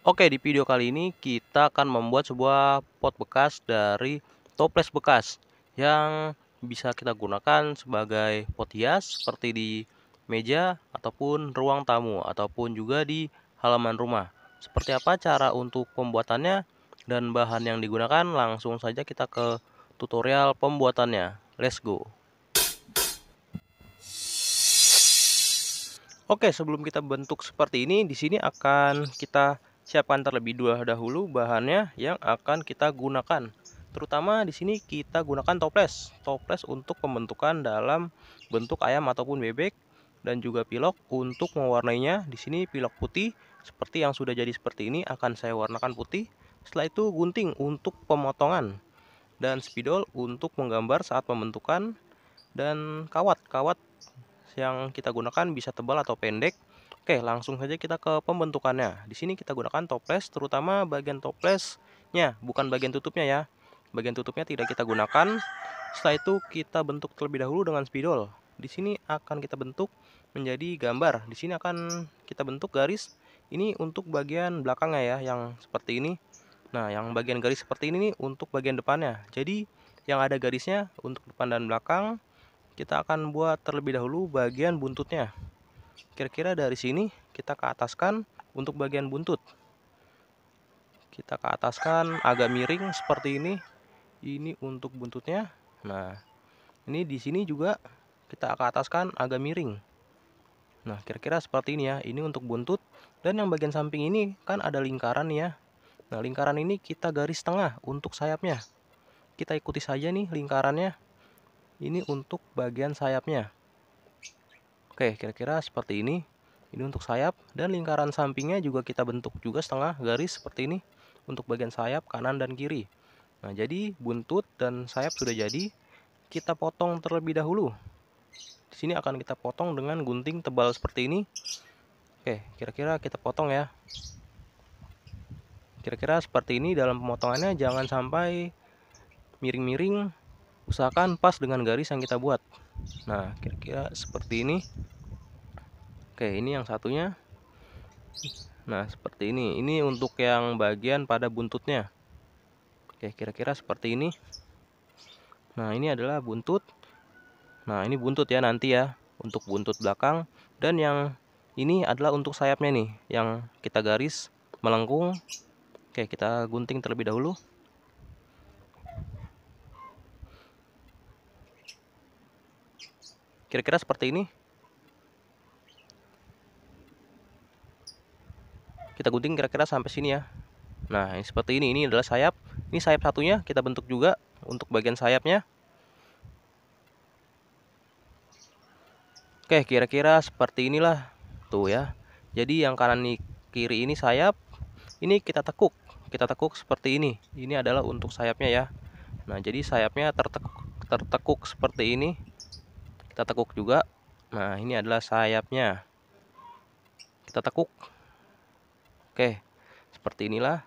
Oke, di video kali ini kita akan membuat sebuah pot bekas dari toples bekas yang bisa kita gunakan sebagai pot hias seperti di meja ataupun ruang tamu ataupun juga di halaman rumah. Seperti apa cara untuk pembuatannya dan bahan yang digunakan? Langsung saja kita ke tutorial pembuatannya. Let's go. Oke, sebelum kita bentuk seperti ini, di sini akan kita siapkan terlebih dahulu bahannya yang akan kita gunakan. Terutama di sini kita gunakan toples. Toples untuk pembentukan dalam bentuk ayam ataupun bebek dan juga pilok untuk mewarnainya. Di sini pilok putih seperti yang sudah jadi seperti ini akan saya warnakan putih. Setelah itu gunting untuk pemotongan dan spidol untuk menggambar saat pembentukan dan kawat yang kita gunakan bisa tebal atau pendek. Oke, langsung saja kita ke pembentukannya. Di sini kita gunakan toples, terutama bagian toplesnya, bukan bagian tutupnya ya. Bagian tutupnya tidak kita gunakan. Setelah itu kita bentuk terlebih dahulu dengan spidol. Di sini akan kita bentuk menjadi gambar. Di sini akan kita bentuk garis. Ini untuk bagian belakangnya ya, yang seperti ini. Nah, yang bagian garis seperti ini nih untuk bagian depannya. Jadi, yang ada garisnya untuk depan dan belakang. Kita akan buat terlebih dahulu bagian buntutnya. Kira-kira dari sini kita ke ataskan untuk bagian buntut. Kita ke ataskan agak miring seperti ini. Ini untuk buntutnya. Nah, ini di sini juga kita ke ataskan agak miring. Nah, kira-kira seperti ini ya. Ini untuk buntut. Dan yang bagian samping ini kan ada lingkaran ya. Nah, lingkaran ini kita garis tengah untuk sayapnya. Kita ikuti saja nih lingkarannya. Ini untuk bagian sayapnya. Oke, kira-kira seperti ini. Ini untuk sayap dan lingkaran sampingnya juga kita bentuk juga setengah garis seperti ini untuk bagian sayap kanan dan kiri. Nah, jadi buntut dan sayap sudah jadi. Kita potong terlebih dahulu. Di sini akan kita potong dengan gunting tebal seperti ini. Oke, kira-kira kita potong ya. Kira-kira seperti ini dalam pemotongannya, jangan sampai miring-miring. Usahakan pas dengan garis yang kita buat. Nah, kira-kira seperti ini. Oke, ini yang satunya. Nah, seperti ini. Ini untuk yang bagian pada buntutnya. Oke, kira-kira seperti ini. Nah, ini adalah buntut. Nah, ini buntut ya nanti ya. Untuk buntut belakang. Dan yang ini adalah untuk sayapnya nih. Yang kita garis melengkung. Oke, kita gunting terlebih dahulu. Kira-kira seperti ini. Kita gunting kira-kira sampai sini ya. Nah, ini seperti ini. Ini adalah sayap. Ini sayap satunya kita bentuk juga untuk bagian sayapnya. Oke, kira-kira seperti inilah. Tuh ya. Jadi yang kanan nih, kiri ini sayap. Ini kita tekuk. Kita tekuk seperti ini. Ini adalah untuk sayapnya ya. Nah, jadi sayapnya tertekuk seperti ini. Kita tekuk juga. Nah, ini adalah sayapnya. Kita tekuk. Oke, seperti inilah.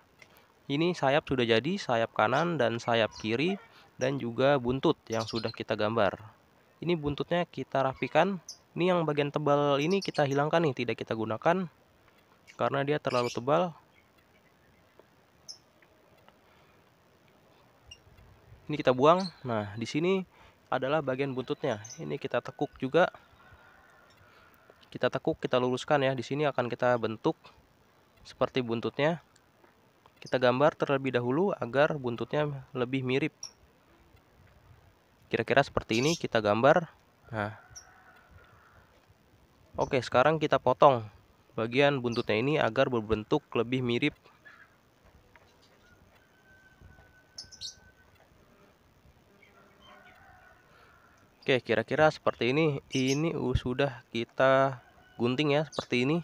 Ini sayap sudah jadi, sayap kanan dan sayap kiri, dan juga buntut yang sudah kita gambar. Ini buntutnya kita rapikan. Ini yang bagian tebal ini kita hilangkan nih, tidak kita gunakan karena dia terlalu tebal. Ini kita buang. Nah, di sini adalah bagian buntutnya. Ini kita tekuk juga. Kita tekuk, kita luruskan ya. Di sini akan kita bentuk seperti buntutnya. Kita gambar terlebih dahulu agar buntutnya lebih mirip. Kira-kira seperti ini kita gambar. Nah, oke, sekarang kita potong bagian buntutnya ini agar berbentuk lebih mirip. Oke, kira-kira seperti ini. Ini sudah kita gunting ya, seperti ini.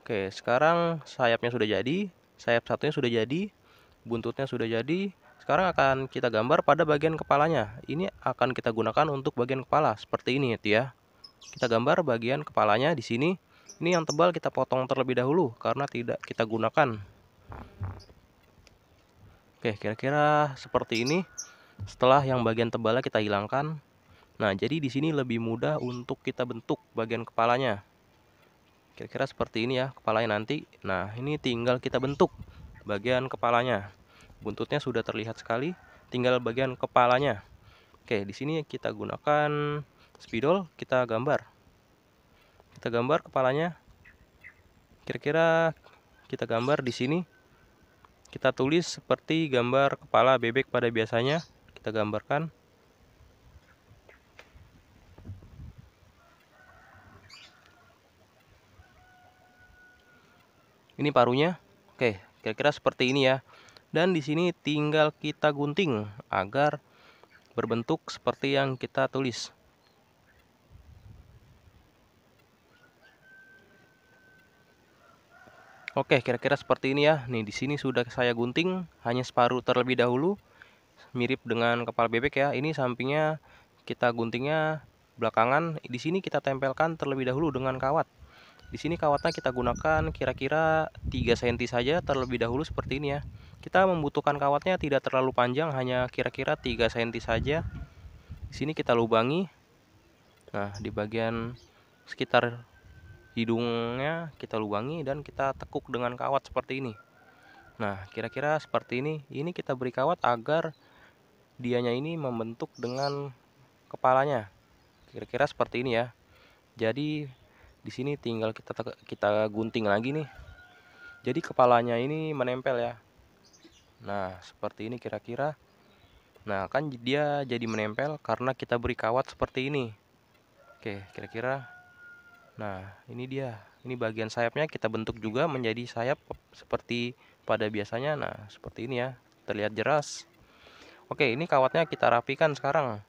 Oke, sekarang sayapnya sudah jadi, sayap satunya sudah jadi, buntutnya sudah jadi. Sekarang akan kita gambar pada bagian kepalanya. Ini akan kita gunakan untuk bagian kepala, seperti ini ya. Kita gambar bagian kepalanya di sini. Ini yang tebal kita potong terlebih dahulu karena tidak kita gunakan. Oke, kira-kira seperti ini. Setelah yang bagian tebalnya kita hilangkan. Nah, jadi di sini lebih mudah untuk kita bentuk bagian kepalanya. Kira-kira seperti ini ya kepalanya nanti. Nah, ini tinggal kita bentuk bagian kepalanya. Buntutnya sudah terlihat sekali, tinggal bagian kepalanya. Oke, di sini kita gunakan spidol, kita gambar. Kita gambar kepalanya. Kira-kira kita gambar di sini. Kita tulis seperti gambar kepala bebek pada biasanya. Kita gambarkan. Ini parunya. Oke, kira-kira seperti ini ya. Dan di sini tinggal kita gunting agar berbentuk seperti yang kita tulis. Oke, kira-kira seperti ini ya. Nih, di sini sudah saya gunting hanya separuh terlebih dahulu, mirip dengan kepala bebek ya. Ini sampingnya kita guntingnya belakangan. Di sini kita tempelkan terlebih dahulu dengan kawat. Di sini kawatnya kita gunakan kira-kira 3 cm saja terlebih dahulu seperti ini ya. Kita membutuhkan kawatnya tidak terlalu panjang, hanya kira-kira 3 cm saja. Di sini kita lubangi. Nah, di bagian sekitar hidungnya kita lubangi dan kita tekuk dengan kawat seperti ini. Nah, kira-kira seperti ini. Ini kita beri kawat agar dianya ini membentuk dengan kepalanya. Kira-kira seperti ini ya. Jadi di sini tinggal kita gunting lagi nih. Jadi kepalanya ini menempel ya. Nah, seperti ini kira-kira. Nah, kan dia jadi menempel karena kita beri kawat seperti ini. Oke, kira-kira. Nah, ini dia. Ini bagian sayapnya kita bentuk juga menjadi sayap seperti pada biasanya. Nah, seperti ini ya. Terlihat jelas. Oke, ini kawatnya kita rapikan sekarang.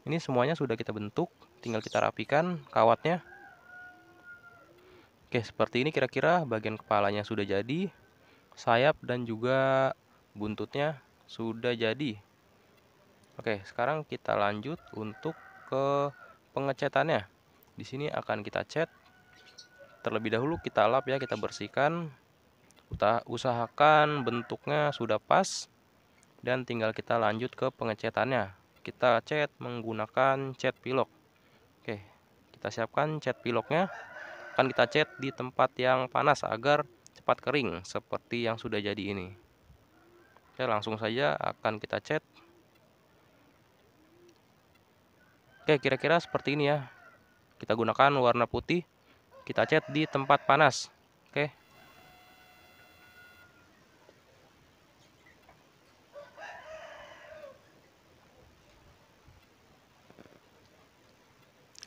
Ini semuanya sudah kita bentuk, tinggal kita rapikan kawatnya. Oke, seperti ini kira-kira bagian kepalanya sudah jadi. Sayap dan juga buntutnya sudah jadi. Oke, sekarang kita lanjut untuk ke pengecatannya. Di sini akan kita cat. Terlebih dahulu kita lap ya, kita bersihkan. Usahakan bentuknya sudah pas dan tinggal kita lanjut ke pengecatannya. Kita cat menggunakan cat pilok. Oke, kita siapkan cat piloknya. Akan kita cat di tempat yang panas agar cepat kering seperti yang sudah jadi ini. Oke, langsung saja akan kita cat. Oke, kira-kira seperti ini ya. Kita gunakan warna putih. Kita cat di tempat panas. Oke.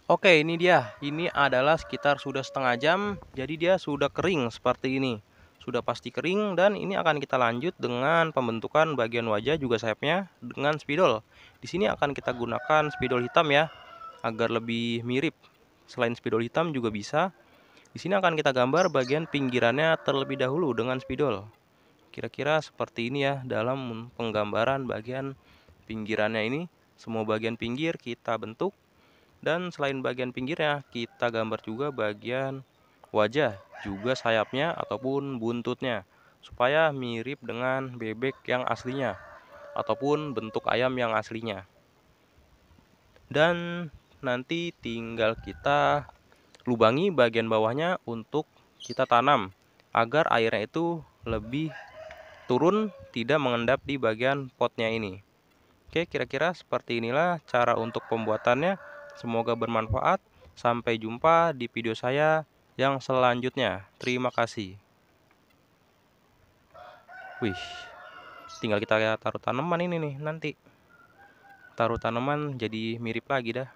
Oke, ini dia. Ini adalah sekitar sudah setengah jam. Jadi dia sudah kering seperti ini. Sudah pasti kering dan ini akan kita lanjut dengan pembentukan bagian wajah juga sayapnya dengan spidol. Di sini akan kita gunakan spidol hitam ya, agar lebih mirip. Selain spidol hitam juga bisa. Di sini akan kita gambar bagian pinggirannya terlebih dahulu dengan spidol. Kira-kira seperti ini ya dalam penggambaran bagian pinggirannya ini. Semua bagian pinggir kita bentuk. Dan selain bagian pinggirnya, kita gambar juga bagian wajah, juga sayapnya ataupun buntutnya, supaya mirip dengan bebek yang aslinya, ataupun bentuk ayam yang aslinya. Dan nanti tinggal kita lubangi bagian bawahnya untuk kita tanam, agar airnya itu lebih turun, tidak mengendap di bagian potnya ini. Oke, kira-kira seperti inilah cara untuk pembuatannya. Semoga bermanfaat. Sampai jumpa di video saya yang selanjutnya. Terima kasih. Wih, tinggal kita taruh tanaman ini nih nanti. Taruh tanaman jadi mirip lagi dah.